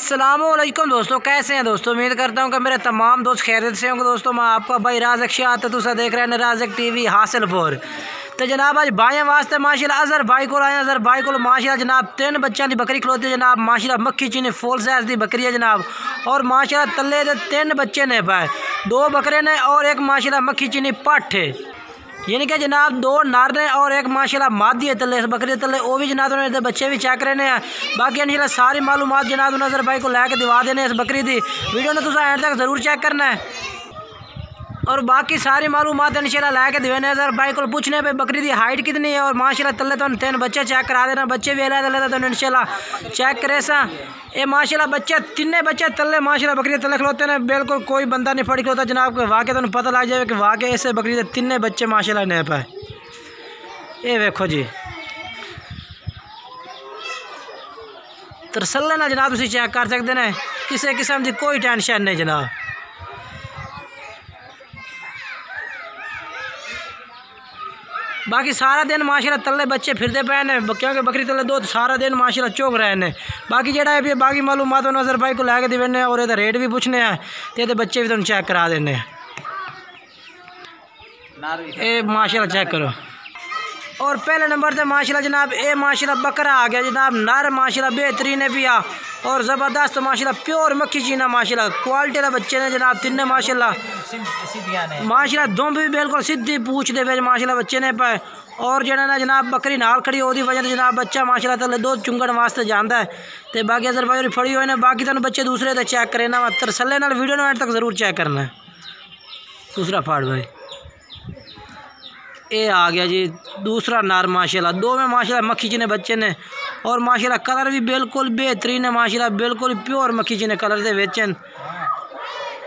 अस्सलामुअलैकुम दोस्तों, कैसे हैं दोस्तों। उम्मीद करता हूं कि मेरे तमाम दोस्त खैरियत से होंगे। दोस्तों मैं आपका भाई राज़क शाह तो तुसा देख रहे हैं राज़क टीवी हासिलपुर। तो जनाब आज भाइयों वास्ते माशाल्लाह अज़हर भाई को आए। अज़हर भाई को माशाल्लाह जनाब 3 बच्चों की बकरी खलोती है जनाब। माशाल्लाह मक्खी चीनी फुल साइज़ की बकरी है जनाब। और माशाल्लाह तले दे 3 बच्चे ने पाए, 2 बकरे ने और एक माशाल्लाह मक्खी चीनी पट्ठ है, यानी कि जनाब 2 नर ने और एक माशाल्लाह मादी है तले बकरी तले। वो भी जनाब उन्होंने बच्चे भी चेक रहने हैं। बाकी इंशाल्लाह सारी मालूमात जनाब अज़हर भाई को लैके दिवा देने इस बकरी की। वीडियो ने तुसा एंड तक ज़रूर चेक करना है और बाकी सारी मालूमात इंशाल्लाह लैके देने अज़हर भाई को पूछने पे बकरी की हाइट कितनी है और माशाल्लाह तले तो 3 बच्चे चेक करा देना। बच्चे भी अलग अलग तो इंशाल्लाह चेक करे सा। ये माशाल्लाह बच्चे 3 बच्चे तले माशाल्लाह बकरी तले खलोते हैं। बिल्कुल कोई बंदा नहीं फड़ी खलोता जनाब के। वाकई तो पता लग जाए कि वाकई ऐसे बकरी के 3 बच्चे माशाल्लाह ने पाए। ये देखो जी तरसले ना जनाब तुम चेक कर सकते हैं। किसी किस्म की कोई टेंशन नहीं जनाब। बाकी सारा दिन माशाल्लाह तले बच्चे फिरते पे ने क्योंकि बकरी तले दो सारा दिन माशाल्लाह चौक रहे हैं। बाकी जेड़ा है बाकी मालूमात अज़हर भाई को लैके देने और ये रेट भी पूछने हैं तो बच्चे भी तुम चेक करा देने। ये माशाल्लाह चेक करो। और पहले नंबर पे माशाल्लाह जनाब ये माशाल्लाह बकरा आ गया जनाब। नर माशाल्लाह बेहतरीन है भी आ और ज़बरदस्त माशाल्लाह प्योर मक्खी चीना माशाल्लाह क्वालिटी के बच्चे ने जनाब। 3 माशाल्लाह दुम भी बिल्कुल सीधी पूछ दे माशाल्लाह बच्चे ने पाए। और जरा ना जनाब बकरी नाल खड़ी होती वजह से जनाब बच्चा माशाल्लाह तले 2 चुंगण वास्ते जाता है। तो बाकी अज़हर भाई फड़ी हुए ने। बाकी तुम बच्चे दूसरे तो चेक करे ना तरसले नाल वीडियो ने तक ज़रूर चेक करना है। दूसरा फाड़ भाई ये आ गया जी दूसरा नार माशाल्लाह। 2 में माशाल्लाह मक्खी चीने बच्चे ने और माशाल्लाह कलर भी बिल्कुल बेहतरीन है माशाल्लाह बिल्कुल प्योर मक्खी चीने कलर के बेचन।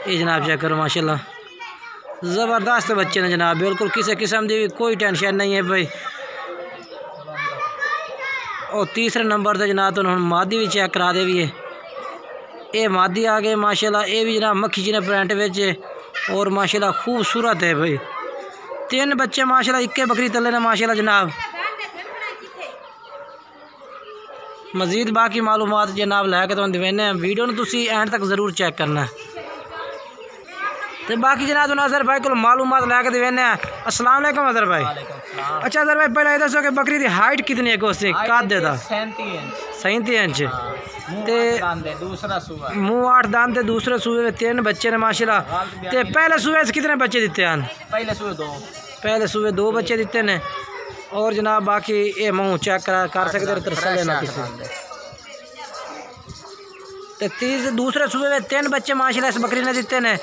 ये जनाब चेक करो माशाल्लाह ज़बरदस्त बच्चे ने जनाब। बिल्कुल किसी किस्म की कोई टेंशन नहीं है भाई। और तीसरे नंबर पर जनाब तो मादी भी चेक करा दे भी है। ये मादी आ गए माशाल्लाह। ये भी जनाब मक्खी चीने प्रिंट बेचे और माशाल्लाह खूबसूरत है भाई। 3 बच्चे माशाल्लाह 1 बकरी तले ने माशाल्लाह जनाब। मज़ीद बाकी मालूमात जनाब लैके तो देने वीडियो ने तुसी एंड तक ज़रूर चेक करना है। तो बाकी जनाब अज़हर भाई को मालूमात लैके देने। अस्सलाम वालेकुम अज़हर भाई। अच्छा अज़हर भाई पहले दसो कि बकरी की हाइट कितनी है कोसे काद देता 37 इंच मुँह 8 दान दूसरे सूबे में 3 बच्चे ने माशाल्लाह। तो पहले सूबे से कितने बच्चे दिते हैं? पहले सूबे 2 बच्चे दिते ने। और जनाब बाकी ये मुँह चेक कर सकते तरसले ना किसी। तो दूसरे सूबे में 3 बच्चे माशाल्लाह इस बकरी ने दिते ने।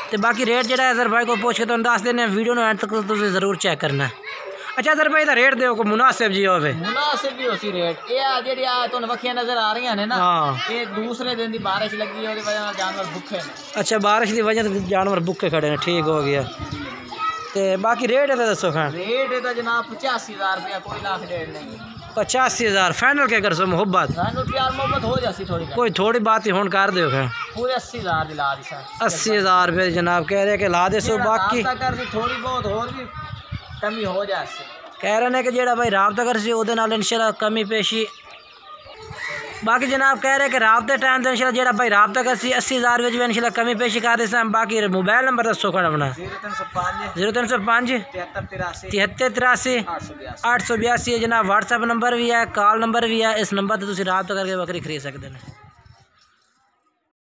तो बाकी रेट जो अज़हर भाई को पूछ के तो दस देने वीडियो ने एंड तक तो ज़रूर चेक करना है। अच्छा अज़हर भाई रेट दो को मुनासिब जी होवे। मुनासिब भी होसी रेट ये जेडी आ तो मक्खियां नजर आ रही हैं ना। हां ये दूसरे दिन दी बारिश लगी है ओदी वजह से जानवर भूखे ने। अच्छा बारिश की वजह से जानवर भूखे खड़े ने ठीक हो गया। तो बाकी रेट है दसो खान। रेट है तो जनाब 85,000 रुपया कोई लाख डेढ़ नहीं। 85,000 फाइनल के कर सो मोहब्बत मोहब्बत हो जाती थोड़ी कोई थोड़ी बात ही होन कर दो पूरे 80,000 दिला दी सर। 80,000 रुपये जनाब कह रहे कि ला दे सो। बाकी थोड़ी बहुत और भी कमी हो जाए कह रहे हैं कि जेड़ा भाई राबता कर सी ओदे नाल इंशाल्लाह कमी पेशी। बाकी जनाब कह रहे कि राबते टाइम तो इंशाल्लाह जेड़ा भाई राबता कर सी 80,000 में इंशाल्लाह कमी पेशी कर दे। बाकी मोबाइल नंबर दसो खड़ा अपना 0305 7383 882 जनाब। व्हाट्सएप नंबर भी है कॉल नंबर भी है। इस नंबर पर तुम राबता करके बकरी खरीद सकते हैं।